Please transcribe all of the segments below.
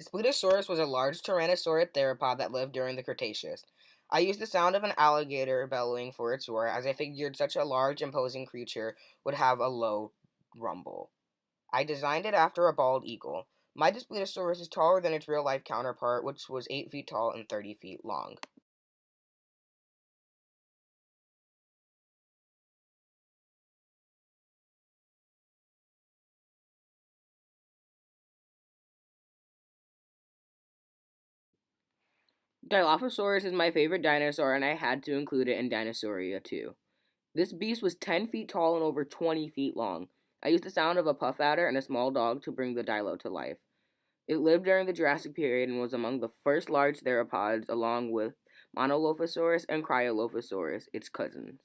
Spinosaurus was a large tyrannosaurid theropod that lived during the Cretaceous. I used the sound of an alligator bellowing for its roar, as I figured such a large, imposing creature would have a low rumble. I designed it after a bald eagle. My Daspletosaurus is taller than its real-life counterpart, which was 8 feet tall and 30 feet long. Dilophosaurus is my favorite dinosaur, and I had to include it in Dinosauria too. This beast was 10 feet tall and over 20 feet long. I used the sound of a puff adder and a small dog to bring the dilo to life. It lived during the Jurassic period and was among the first large theropods, along with Monolophosaurus and Cryolophosaurus, its cousins.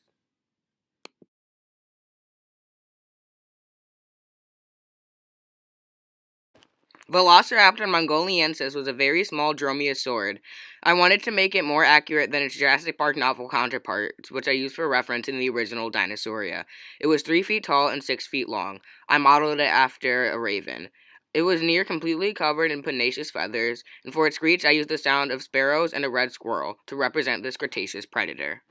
Velociraptor mongoliensis was a very small dromaeosaurid. I wanted to make it more accurate than its Jurassic Park novel counterparts, which I used for reference in the original Dinosauria. It was 3 feet tall and 6 feet long. I modeled it after a raven. It was near completely covered in pugnacious feathers, and for its screech I used the sound of sparrows and a red squirrel to represent this Cretaceous predator.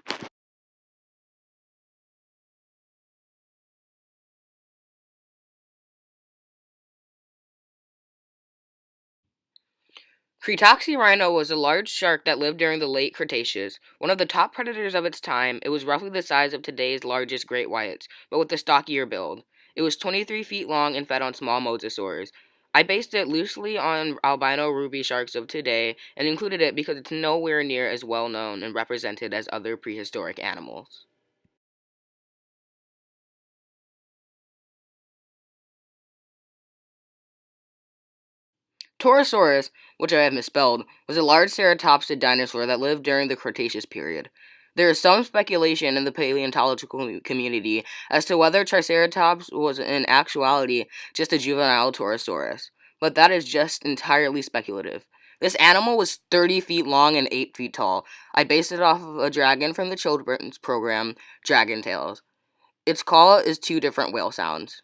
Cretoxyrhina was a large shark that lived during the late Cretaceous. One of the top predators of its time, it was roughly the size of today's largest great whites, but with a stockier build. It was 23 feet long and fed on small mosasaurs. I based it loosely on albino ruby sharks of today and included it because it's nowhere near as well known and represented as other prehistoric animals. Torosaurus, which I have misspelled, was a large ceratopsid dinosaur that lived during the Cretaceous period. There is some speculation in the paleontological community as to whether Triceratops was in actuality just a juvenile Torosaurus, but that is just entirely speculative. This animal was 30 feet long and 8 feet tall. I based it off of a dragon from the children's program, Dragon Tales. Its call is two different whale sounds.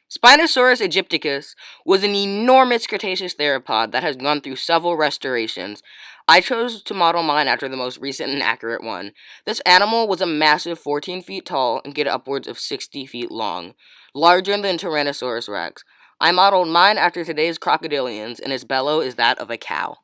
Spinosaurus aegypticus was an enormous Cretaceous theropod that has gone through several restorations. I chose to model mine after the most recent and accurate one. This animal was a massive 14 feet tall and get upwards of 60 feet long, larger than Tyrannosaurus rex. I modeled mine after today's crocodilians, and its bellow is that of a cow.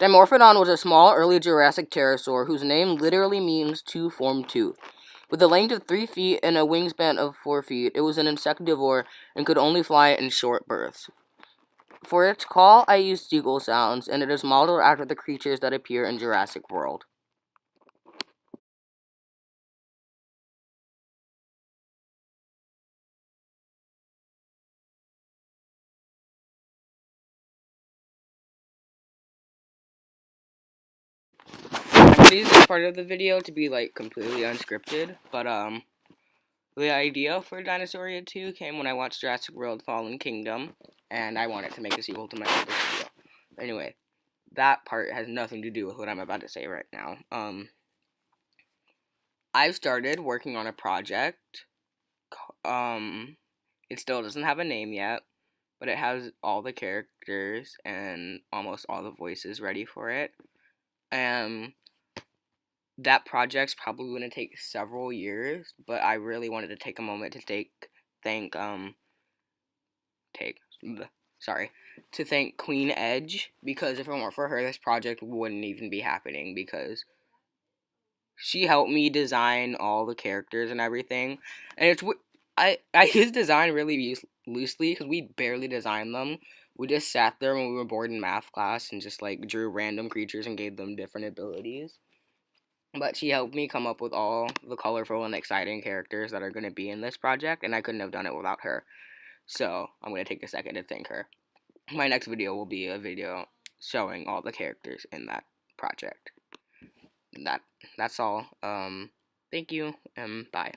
Dimorphodon was a small early Jurassic pterosaur whose name literally means two-formed tooth. With a length of 3 feet and a wingspan of 4 feet, it was an insectivore and could only fly in short bursts. For its call, I used seagull sounds, and it is modeled after the creatures that appear in Jurassic World. I'm gonna use this part of the video to be like completely unscripted, but the idea for Dinosauria 2 came when I watched Jurassic World Fallen Kingdom, and I wanted to make a sequel to my other video. Anyway, that part has nothing to do with what I'm about to say right now. I've started working on a project. It still doesn't have a name yet, but it has all the characters and almost all the voices ready for it. That project's probably going to take several years, but I really wanted to take a moment to thank take sorry to thank Queen Edge, because if it weren't for her, this project wouldn't even be happening, because she helped me design all the characters and everything, and I use design really loosely because we barely designed them. We just sat there when we were bored in math class and just like drew random creatures and gave them different abilities. But she helped me come up with all the colorful and exciting characters that are going to be in this project, and I couldn't have done it without her. So I'm going to take a second to thank her. My next video will be a video showing all the characters in that project. That's all. Thank you, and bye.